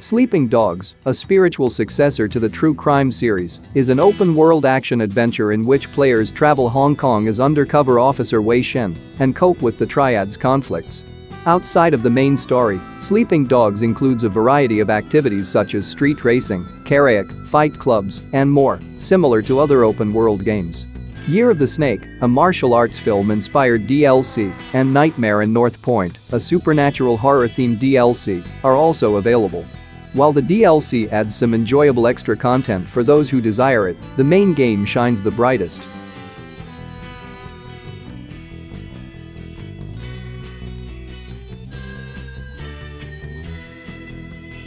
Sleeping Dogs, a spiritual successor to the True Crime series, is an open-world action-adventure in which players travel Hong Kong as undercover officer Wei Shen and cope with the Triad's conflicts. Outside of the main story, Sleeping Dogs includes a variety of activities such as street racing, karaoke, fight clubs, and more, similar to other open-world games. Year of the Snake, a martial arts film-inspired DLC, and Nightmare in North Point, a supernatural horror-themed DLC, are also available. While the DLC adds some enjoyable extra content for those who desire it, the main game shines the brightest.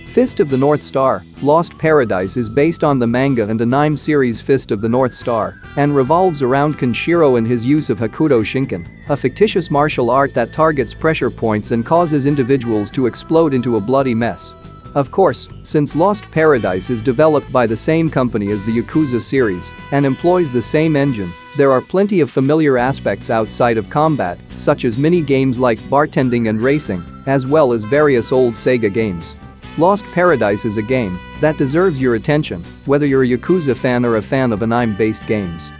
Fist of the North Star, Lost Paradise is based on the manga and anime series Fist of the North Star and revolves around Kenshiro and his use of Hakuto Shinken, a fictitious martial art that targets pressure points and causes individuals to explode into a bloody mess. Of course, since Lost Paradise is developed by the same company as the Yakuza series and employs the same engine, there are plenty of familiar aspects outside of combat, such as mini-games like bartending and racing, as well as various old Sega games. Lost Paradise is a game that deserves your attention, whether you're a Yakuza fan or a fan of anime-based games.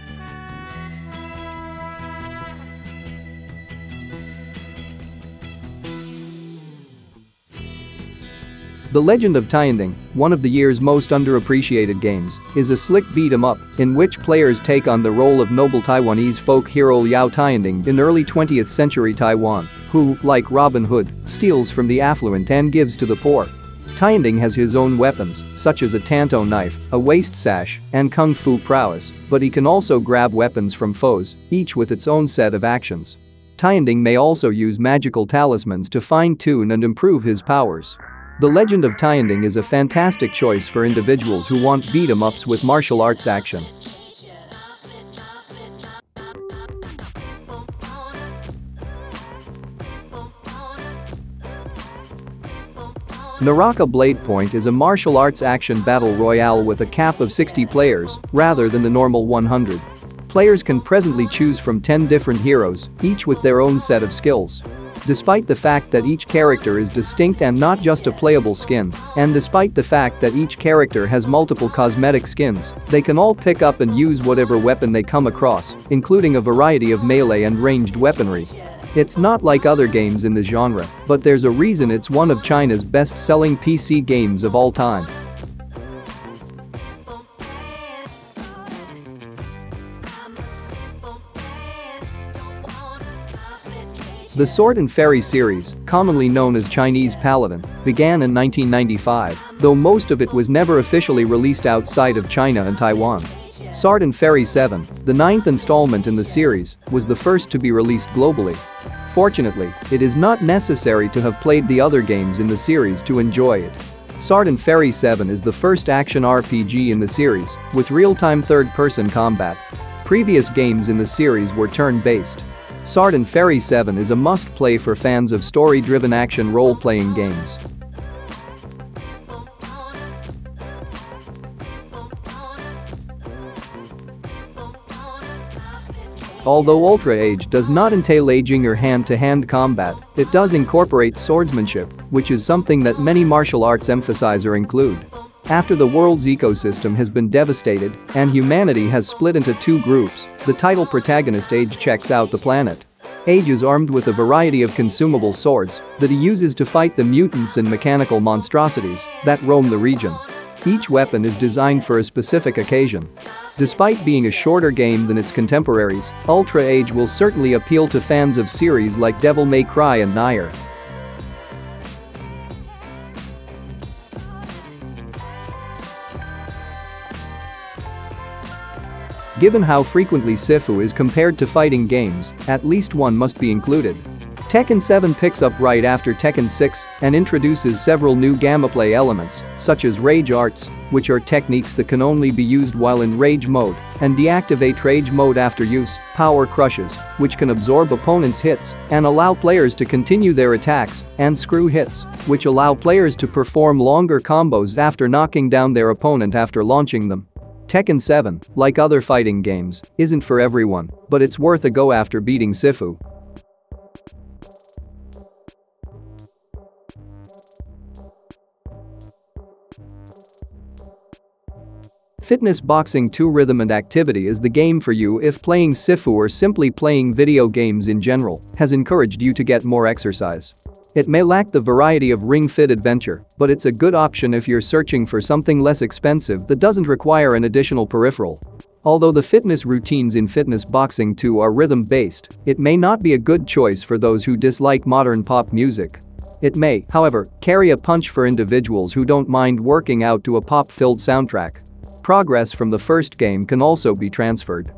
The Legend of Tianding, one of the year's most underappreciated games, is a slick beat-em-up in which players take on the role of noble Taiwanese folk hero Liao Tianding in early 20th century Taiwan, who, like Robin Hood, steals from the affluent and gives to the poor. Tianding has his own weapons, such as a tanto knife, a waist sash, and kung fu prowess, but he can also grab weapons from foes, each with its own set of actions. Tianding may also use magical talismans to fine-tune and improve his powers. The Legend of Tianding is a fantastic choice for individuals who want beat-em-ups with martial arts action. Naraka Blade Point is a martial arts action battle royale with a cap of 60 players, rather than the normal 100. Players can presently choose from 10 different heroes, each with their own set of skills. Despite the fact that each character is distinct and not just a playable skin, and despite the fact that each character has multiple cosmetic skins, they can all pick up and use whatever weapon they come across, including a variety of melee and ranged weaponry. It's not like other games in the genre, but there's a reason it's one of China's best-selling PC games of all time. The Sword and Fairy series, commonly known as Chinese Paladin, began in 1995, though most of it was never officially released outside of China and Taiwan. Sword and Fairy 7, the 9th installment in the series, was the first to be released globally. Fortunately, it is not necessary to have played the other games in the series to enjoy it. Sword and Fairy 7 is the first action RPG in the series, with real-time third-person combat. Previous games in the series were turn-based. Sword and Fairy 7 is a must-play for fans of story-driven action role-playing games. Although Ultra Age does not entail aging or hand-to-hand combat, it does incorporate swordsmanship, which is something that many martial arts emphasize or include. After the world's ecosystem has been devastated and humanity has split into two groups, the title protagonist Age checks out the planet. Age is armed with a variety of consumable swords that he uses to fight the mutants and mechanical monstrosities that roam the region. Each weapon is designed for a specific occasion. Despite being a shorter game than its contemporaries, Ultra Age will certainly appeal to fans of series like Devil May Cry and Nier. Given how frequently Sifu is compared to fighting games, at least one must be included. Tekken 7 picks up right after Tekken 6 and introduces several new gameplay elements, such as Rage Arts, which are techniques that can only be used while in Rage mode, and deactivate Rage mode after use, Power Crushes, which can absorb opponents' hits and allow players to continue their attacks, and Screw Hits, which allow players to perform longer combos after knocking down their opponent after launching them. Tekken 7, like other fighting games, isn't for everyone, but it's worth a go after beating Sifu. Fitness Boxing 2 Rhythm and Activity is the game for you if playing Sifu or simply playing video games in general has encouraged you to get more exercise. It may lack the variety of Ring Fit Adventure, but it's a good option if you're searching for something less expensive that doesn't require an additional peripheral. Although the fitness routines in Fitness Boxing 2 are rhythm-based, it may not be a good choice for those who dislike modern pop music. It may, however, carry a punch for individuals who don't mind working out to a pop-filled soundtrack. Progress from the first game can also be transferred.